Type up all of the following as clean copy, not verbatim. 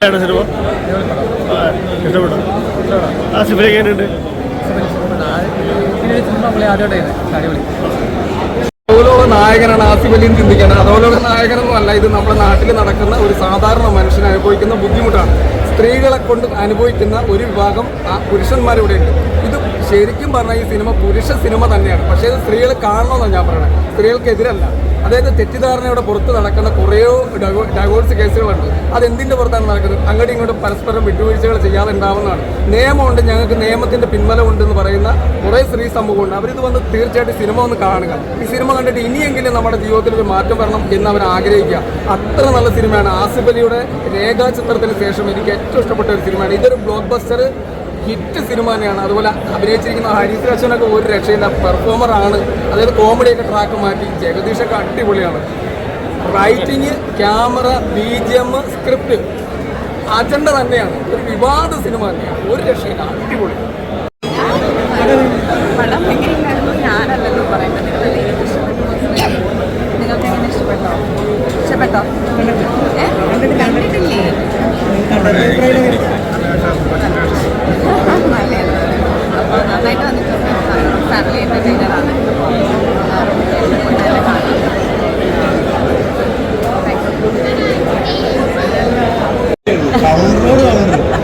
Cinema ഇഷ്ടപ്പെട്ടു. ആസിഫിലേക്ക് എങ്ങനെയുണ്ട്? അതുപോലുള്ള നായകനാണ് ആസിഫ് അലിയും ചിന്തിക്കേണ്ടത്. അതുപോലുള്ള നായകനൊന്നും അല്ല. ഇത് നമ്മുടെ നാട്ടിൽ നടക്കുന്ന ഒരു സാധാരണ മനുഷ്യൻ അനുഭവിക്കുന്ന ബുദ്ധിമുട്ടാണ്. സ്ത്രീകളെ കൊണ്ട് അനുഭവിക്കുന്ന ഒരു വിഭാഗം പുരുഷന്മാരിവിടെ ഉണ്ട്. ഇത് ശരിക്കും പറഞ്ഞാൽ ഈ സിനിമ പുരുഷ സിനിമ തന്നെയാണ്. പക്ഷേ ഇത് സ്ത്രീകൾ കാണണമെന്നാണ് ഞാൻ പറയുന്നത്. സ്ത്രീകൾക്കെതിരല്ല. അതായത് തെറ്റിദ്ധാരണയുടെ പുറത്ത് നടക്കുന്ന കുറേയോ ഡൈവോഴ്സ് കേസുകളുണ്ട്. അതെന്തിൻ്റെ പുറത്താണ് നടക്കുന്നത്? അങ്ങോട്ടും ഇങ്ങോട്ടും പരസ്പരം വിട്ടുവീഴ്ചകൾ ചെയ്യാതെ ഉണ്ടാവുന്നതാണ്. നിയമമുണ്ട്, ഞങ്ങൾക്ക് നിയമത്തിൻ്റെ പിൻബലമുണ്ടെന്ന് പറയുന്ന കുറേ സ്ത്രീ സമൂഹമുണ്ട്. അവരിത് വന്ന് തീർച്ചയായിട്ടും സിനിമ ഒന്ന് കാണുക. ഈ സിനിമ കണ്ടിട്ട് ഇനിയെങ്കിലും നമ്മുടെ ജീവിതത്തിൽ ഒരു മാറ്റം വരണം എന്ന് അവർ ആഗ്രഹിക്കുക. അത്ര നല്ല സിനിമയാണ്. ആസിഫ് അലിയുടെ രേഖാചിത്രത്തിന് ശേഷം എനിക്ക് ഏറ്റവും ഇഷ്ടപ്പെട്ട ഒരു സിനിമയാണ്. ഇതൊരു ബ്ലോക്ക് ബസ്റ്റർ ഹിറ്റ് സിനിമ തന്നെയാണ്. അതുപോലെ അഭിനയിച്ചിരിക്കുന്ന ഹരീഷ് അശ്വനൊക്കെ ഒരു രക്ഷയില്ല, പെർഫോമറാണ്. അതായത് കോമഡിയൊക്കെ ട്രാക്ക് മാറ്റി. ജഗദീഷൊക്കെ അടിപൊളിയാണ്. Writing, camera, BGM, script agenda തന്നെയാണ്. ഒരു വിവാദ സിനിമ തന്നെയാണ്. ഒരു രക്ഷയില്ല, അടിപൊളി. ഞാനല്ലല്ലോ പറയുന്നത്, നിങ്ങൾക്ക് എങ്ങനെ ഇഷ്ടപ്പെട്ടോ? കണ്ടിട്ടില്ലേ? അപ്പോൾ നന്നായിട്ട് വന്നിട്ടുണ്ട്. ഫാമിലി എൻ്റർടൈനറാണ്.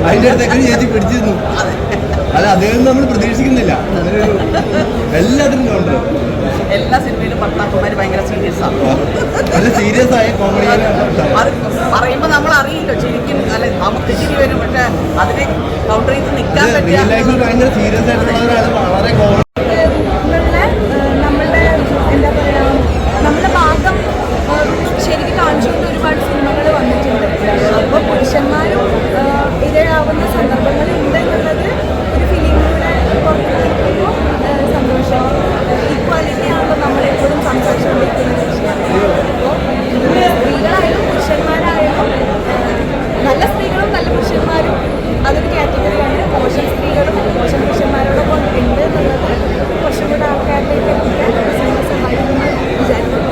അതിന്റെ അടുത്തേക്ക് ചേച്ചി പിടിച്ചിരുന്നു. അല്ല, അദ്ദേഹം നമ്മൾ പ്രതീക്ഷിക്കുന്നില്ല. എല്ലാത്തിനും കൗണ്ടർ. എല്ലാ സിനിമയിലും ഭർത്താക്കന്മാർ ഭയങ്കര സീരിയസ് ആണ്. നല്ല സീരിയസ് ആയ കോമഡി പറയുമ്പോൾ നമ്മൾ അറിയില്ലോ ശരിക്കും. അല്ല, നമുക്ക് ശരി വരും, പക്ഷെ അതിനെ കൗണ്ടർ ചെയ്ത് നിൽക്കാൻ പറ്റില്ല. ഭയങ്കര സീരിയസ് ആയിട്ടുള്ളവരാണ്. വളരെ കോമഡി. നമ്മളുടെ എന്താ പറയുക, നമ്മുടെ ഭാഗം ശരിക്കും കാണിച്ചുകൊണ്ട് ഒരുപാട് സിനിമകൾ വന്നിട്ടുണ്ട്. അപ്പോൾ പുരുഷന്മാരും ഇരയാവുന്ന സന്ദർഭങ്ങൾ ഉണ്ട് എന്നുള്ളത് ഒരു ഫിലിമിലൂടെ പുറത്തുനിൽക്കുമ്പോൾ സന്തോഷം. ഈക്വാലിറ്റി ആകുമ്പോൾ നമ്മളെപ്പോഴും സംസാരിച്ചുകൊണ്ടിരിക്കുന്ന വിഷയമാണ്. അപ്പോൾ സ്ത്രീകളായാലും പുരുഷന്മാരായാലും നല്ല സ്ത്രീകളും നല്ല പുരുഷന്മാരും അതൊരു കാറ്റഗറിയാണ്. മോശം സ്ത്രീകളും മോശം പുരുഷന്മാരോടൊപ്പം ഉണ്ട് എന്നുള്ളത് കുറച്ചും കൂടെ ആൾക്കാരിലേക്ക് എത്തിക്കാൻ സിനിമ സഹായിക്കുമെന്ന് വിചാരിക്കുന്നു.